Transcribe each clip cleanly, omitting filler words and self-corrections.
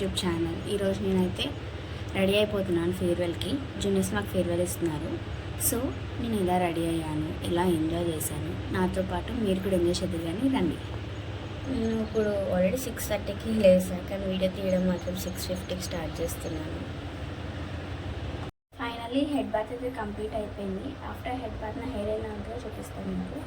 YouTube channel. ఈరోజు నేనైతే ready అయిపోతున్నాను ఫేర్వెల్కి. జూనియర్స్ మాకు ఫేర్వెల్ ఇస్తున్నారు. సో నేను ఎలా రెడీ అయ్యాను, ఎలా ఎంజాయ్ చేశాను, నాతో పాటు మీరు కూడా ఎంజాయ్ చేద్దరు కానీ రండి. నేను ఇప్పుడు ఆల్రెడీ 6:30కి లేసాను, కానీ వీడియో తీయడం మాత్రం 6:50కి స్టార్ట్ చేస్తున్నాను. ఫైనల్లీ హెడ్ బాత్ అయితే కంప్లీట్ అయిపోయింది. ఆఫ్టర్ హెడ్ బాత్ నా హెయిర్ ఎలా ఉంటుందో చూపిస్తాను మీకు.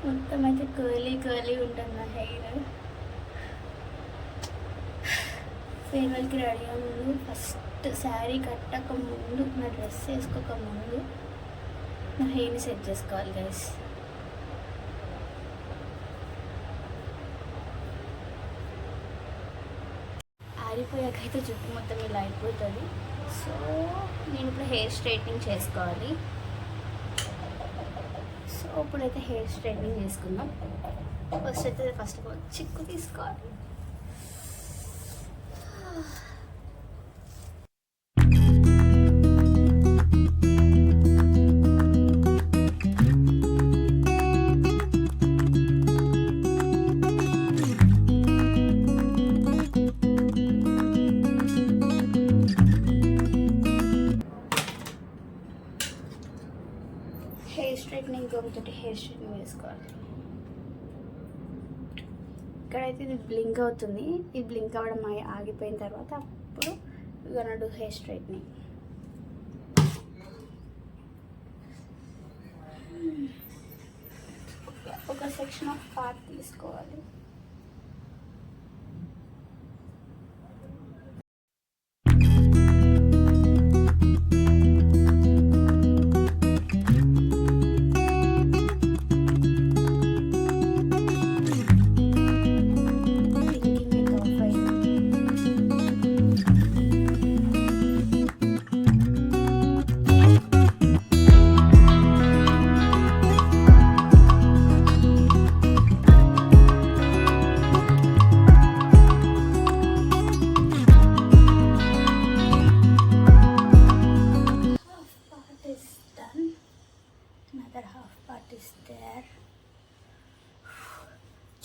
మొత్తం అయితే కర్లీ ఉంటుంది నా హెయిర్. ఫేర్వెల్కి రెడీ అయ్యే ముందు ఫస్ట్ శారీ కట్టక ముందు, నా డ్రెస్ వేసుకోక ముందు నా హెయిర్ని సెట్ చేసుకోవాలి గైస్. ఆరిపోయాకైతే జుట్టు మొత్తం ఇలా అయిపోతుంది. సో నేను ఇప్పుడు హెయిర్ స్ట్రైట్నింగ్ చేసుకోవాలి. సో ఇప్పుడైతే హెయిర్ స్ట్రైట్నింగ్ చేసుకుందాం. ఫస్ట్ ఆఫ్ ఆల్ చిక్కు తీసుకోవాలి. హెయిర్ స్ట్రైట్నింగ్ తోటి హెయిర్ స్ట్రైట్నింగ్ వేసుకోవాలి. ఇక్కడైతే ఇది బ్లింక్ అవుతుంది. ఈ బ్లింక్ అవ్వడం ఆగిపోయిన తర్వాత అప్పుడు గonna do హెయిర్ స్ట్రైట్నింగ్. ఒక సెక్షన్ ఆఫ్ పార్ట్ తీసుకోవాలి.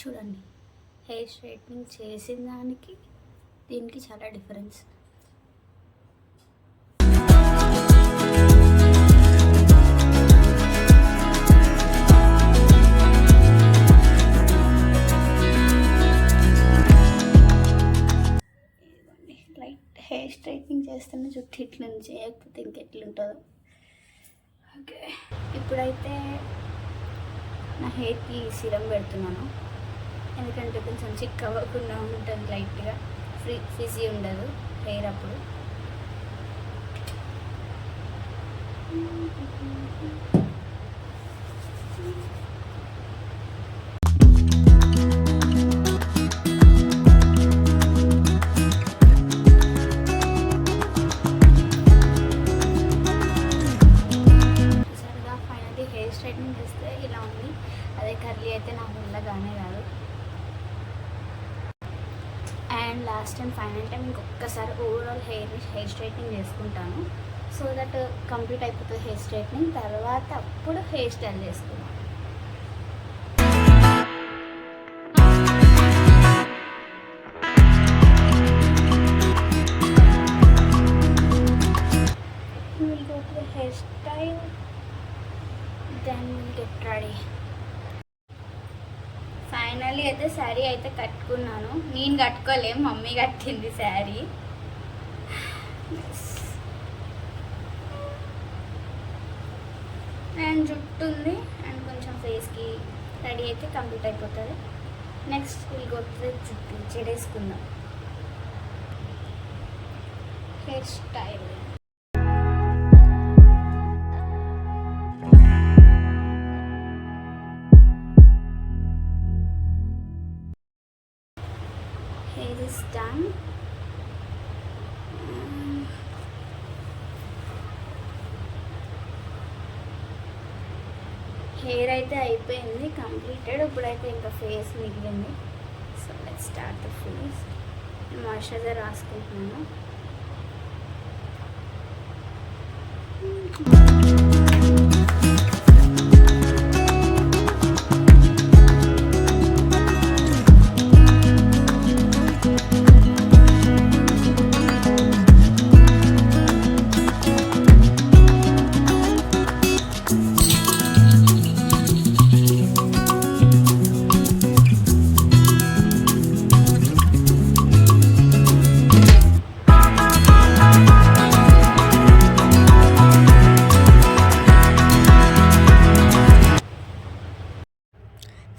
చూడండి, హెయిర్ స్ట్రైట్నింగ్ చేసిన దానికి దీనికి చాలా డిఫరెన్స్. లైట్ హెయిర్ స్ట్రైట్నింగ్ చేస్తున్న జుట్టు ఇట్లా చేయకపోతే ఇంకెట్లుంటుందో. ఓకే, ఇప్పుడైతే నా హెయిర్కి సిరం పెడుతున్నాను. ఎందుకంటే కొంచెం చిక్ అవ్వకుండా ఉంటుంది, లైట్గా ఫిజీ ఉండదు హెయిర్ అప్పుడు. సరిగా ఫైనల్లీ హెయిర్ స్ట్రైట్నింగ్ చేస్తే ఇలా ఉంది. అదే కర్లీ అయితే నాకు వెళ్ళగానే కాదు. And last and final time ఇంకొకసారి ఓవరాల్ హెయిర్ స్ట్రైట్నింగ్ చేసుకుంటాను. సో దట్ కంప్లీట్ అయిపోతుంది హెయిర్ స్ట్రైట్నింగ్. తర్వాత అప్పుడు హెయిర్ స్టైల్ చేసుకున్నాను. Will go to the hair style, then will get ready. Finally అయితే శారీ అయితే కట్టుకున్నాను. నేను కట్టుకోలేము, మమ్మీ కట్టింది శారీ. అండ్ జుట్టు ఉంది అండ్ కొంచెం ఫేస్కి రెడీ అయితే కంప్లీట్ అయిపోతుంది. Next will go to the జుట్టు చెడేసుకుందాం. Hair style hair is done. Hair అయితే అయిపోయింది, కంప్లీటెడ్. ఇప్పుడైతే ఇంకా ఫేస్ మిగిలింది. So let's start the face. Moisturiser రాసుకుంటున్నాను.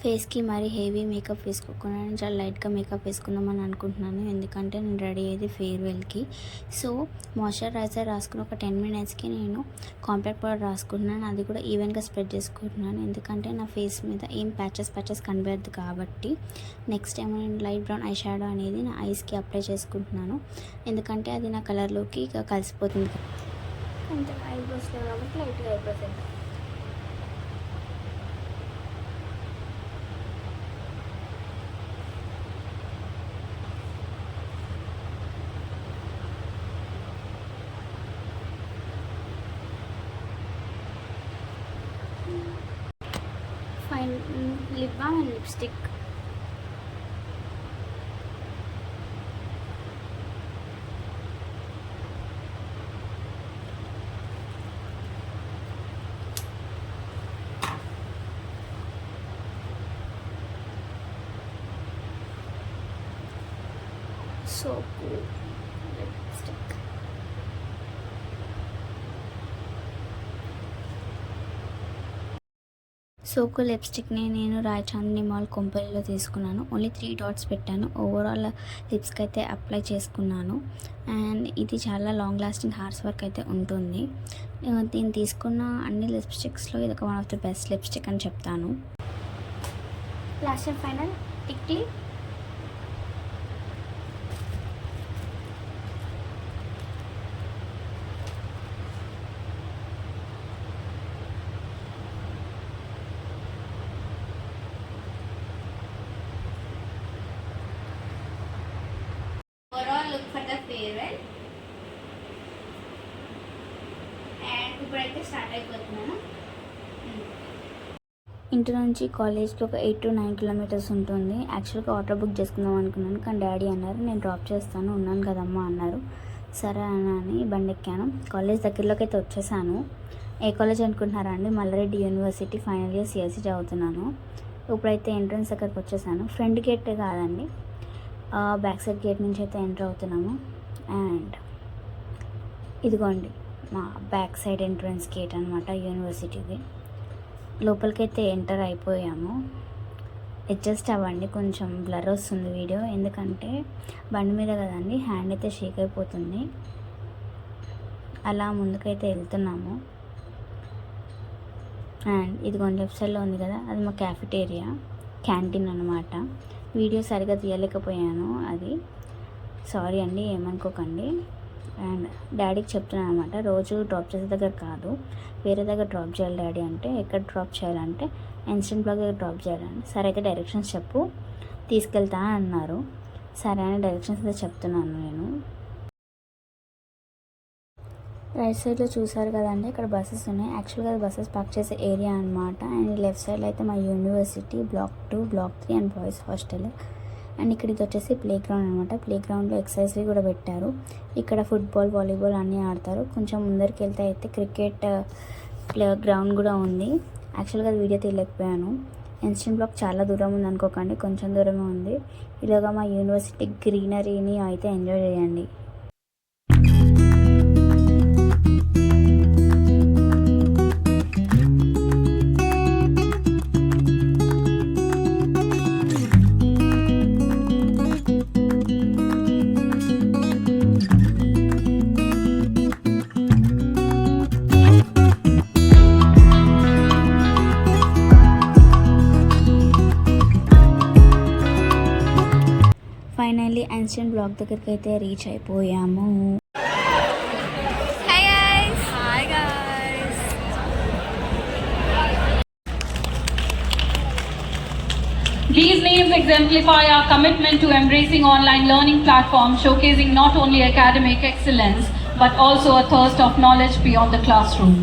ఫేస్కి మరి హెవీ మేకప్ వేసుకోకుండా నేను చాలా లైట్గా మేకప్ వేసుకుందామని అనుకుంటున్నాను, ఎందుకంటే నేను రెడీ అయ్యేది ఫేర్వెల్కి. సో మాయిశ్చరైజర్ రాసుకుని ఒక 10 మినిట్స్కి నేను కాంపాక్ట్ పౌడర్ రాసుకుంటున్నాను. అది కూడా ఈవెన్గా స్ప్రెడ్ చేసుకుంటున్నాను, ఎందుకంటే నా ఫేస్ మీద ఏం ప్యాచెస్ కనబడదు కాబట్టి. నెక్స్ట్ ఏమో నేను లైట్ బ్రౌన్ ఐ షాడో అనేది నా ఐస్కి అప్లై చేసుకుంటున్నాను, ఎందుకంటే అది నా కలర్లోకి ఇక కలిసిపోతుంది. అంతే ఐబ్రోస్ కాబట్టి లైట్గా ఐబ్రోస్ వేద్దాం. Fine lip balm and lipstick. Soap, lipstick. సోకు లిప్స్టిక్ని నేను రాయ్ చాందిని మాల్ కొంపల్లిలో తీసుకున్నాను. ఓన్లీ 3 డాట్స్ పెట్టాను. ఓవరాల్ లిప్స్కి అయితే అప్లై చేసుకున్నాను. అండ్ ఇది చాలా లాంగ్ లాస్టింగ్ హార్స్ వర్క్ అయితే ఉంటుంది. నేను తీసుకున్న అన్ని లిప్స్టిక్స్లో ఇది ఒక one of the best lipstick అని చెప్తాను. Last and final tikli. Look for the farewell. And ఇప్పుడైతే స్టార్ట్ అయిపోతున్నాను. ఇంటి నుంచి కాలేజ్కి ఒక 8 to 9 కిలోమీటర్స్ ఉంటుంది. యాక్చువల్గా ఆటో బుక్ చేసుకుందాం అనుకున్నాను, కానీ డాడీ అన్నారు నేను డ్రాప్ చేస్తాను, ఉన్నాను కదమ్మా అన్నారు. సరే అని బండి ఎక్కాను. కాలేజ్ దగ్గరలోకి అయితే వచ్చేసాను. ఏ కాలేజ్ అనుకుంటున్నారా అండి? Malla Reddy university final year CSC చదువుతున్నాను. ఇప్పుడైతే ఎంట్రన్స్ దగ్గరకు వచ్చేసాను. ఫ్రంట్ గేట్ కాదండి, బ్యాక్ సైడ్ గేట్ నుంచి అయితే ఎంటర్ అవుతున్నాము. అండ్ ఇదిగోండి మా బ్యాక్ సైడ్ ఎంట్రన్స్ గేట్ అనమాట యూనివర్సిటీది. లోపలికైతే ఎంటర్ అయిపోయాము. అడ్జస్ట్ అవ్వండి, కొంచెం బ్లర్ వస్తుంది వీడియో, ఎందుకంటే బండి మీద కదండి, హ్యాండ్ అయితే షేక్ అయిపోతుంది. అలా ముందుకైతే వెళ్తున్నాము. అండ్ ఇదిగోండి లెఫ్ట్ సైడ్లో ఉంది కదా, అది మా క్యాఫిటేరియా, క్యాంటీన్ అనమాట. వీడియో సరిగా తీయలేకపోయాను, అది సారీ అండి, ఏమనుకోకండి. అండ్ డాడీకి చెప్తున్నాను అనమాట, రోజు డ్రాప్ చేసే దగ్గర కాదు, వేరే దగ్గర డ్రాప్ చేయాలి డాడీ అంటే. ఎక్కడ డ్రాప్ చేయాలంటే ఇన్స్టెంట్ బ్లాగ్ దగ్గర డ్రాప్ చేయాలని. సరే అయితే డైరెక్షన్స్ చెప్పు, తీసుకెళ్తా అన్నారు. సరే అని డైరెక్షన్స్ అయితే చెప్తున్నాను నేను. రైట్ సైడ్లో చూసారు కదండి, ఇక్కడ బస్సెస్ ఉన్నాయి. యాక్చువల్గా అది బస్సెస్ పార్క్ చేసే ఏరియా అనమాట. అండ్ లెఫ్ట్ సైడ్లో అయితే మా university block 2, block 3 and boys hostel. అండ్ ఇక్కడ ఇది వచ్చేసి ప్లే గ్రౌండ్ అనమాట. ప్లే గ్రౌండ్లో ఎక్సర్సైజ్వి కూడా పెట్టారు. ఇక్కడ ఫుట్బాల్, వాలీబాల్ అన్నీ ఆడతారు. కొంచెం ముందరికి వెళ్తే అయితే క్రికెట్ ప్లే గ్రౌండ్ కూడా ఉంది. యాక్చువల్గా అది వీడియో తీయలేకపోయాను. ఇన్స్టెంట్ బ్లాక్ చాలా దూరం ఉంది అనుకోకండి, కొంచెం దూరమే ఉంది. ఇలాగా మా యూనివర్సిటీ గ్రీనరీని అయితే ఎంజాయ్ చేయండి. ఫైనల్లీ ఇన్స్టెంట్ బ్లాగ్ దగ్గరికి అయితే రీచ్ అయిపోయాము. These names exemplify our commitment to embracing online learning platforms, showcasing not only academic excellence, but also a thirst of knowledge beyond the classroom.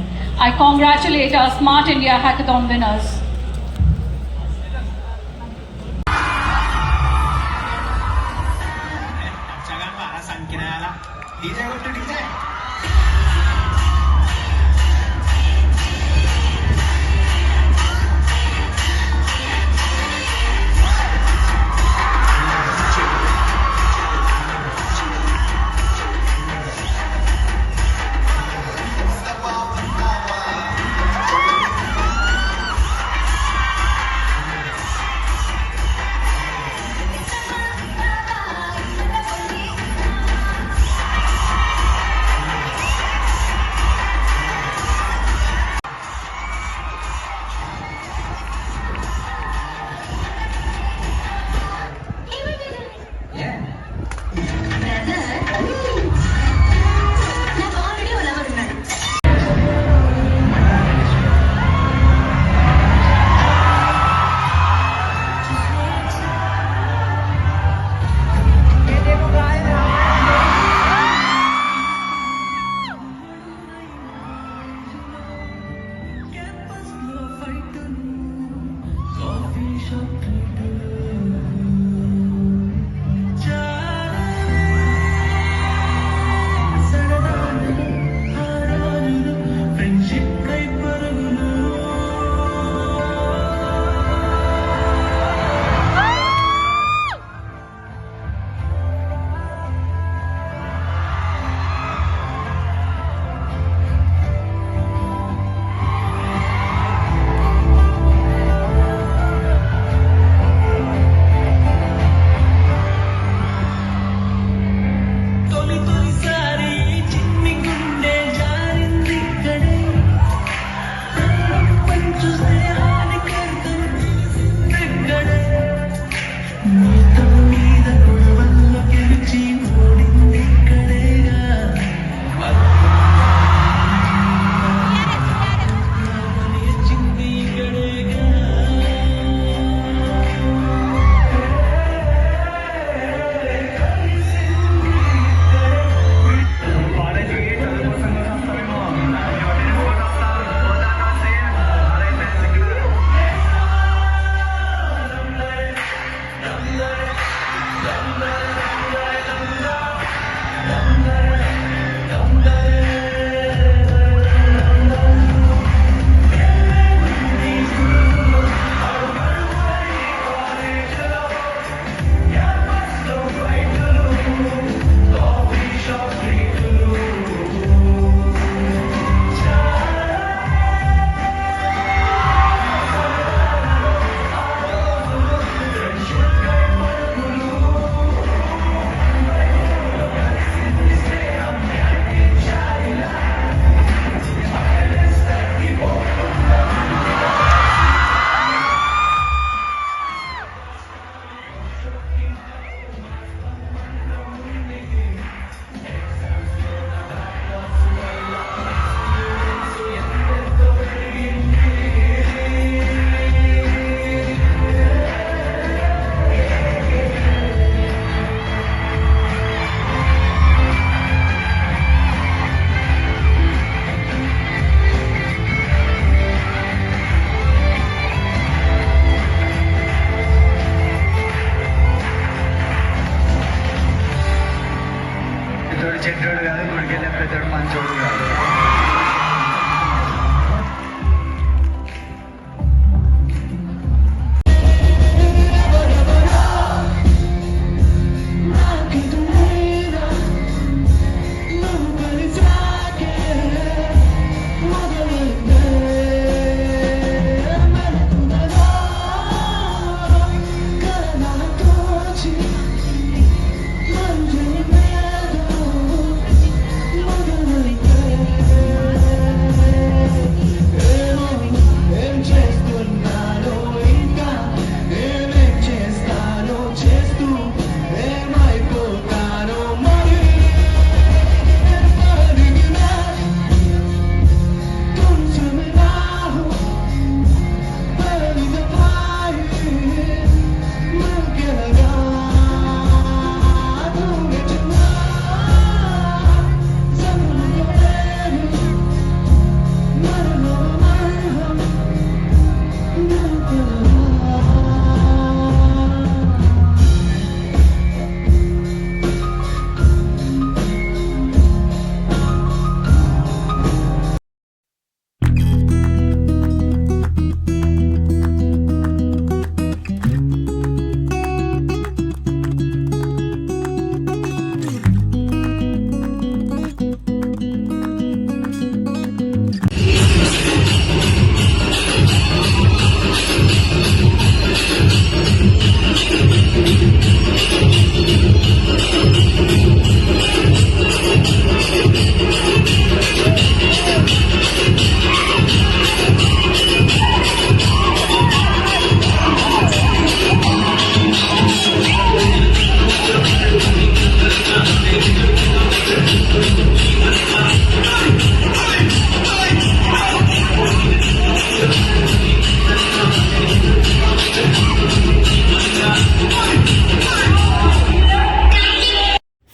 I congratulate our Smart India Hackathon winners.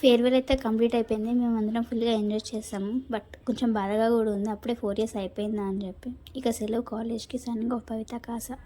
Farewell అయితే complete అయిపోయింది. మేము అందరం ఫుల్గా enjoy చేసాము. But కొంచెం బాధగా కూడా ఉంది, అప్పుడే 4 years అయిపోయిందా అని చెప్పి. ఇక సెలవు కాలేజ్కి. సైనింగ్ ఆఫ్ పవిత్ర కాసా.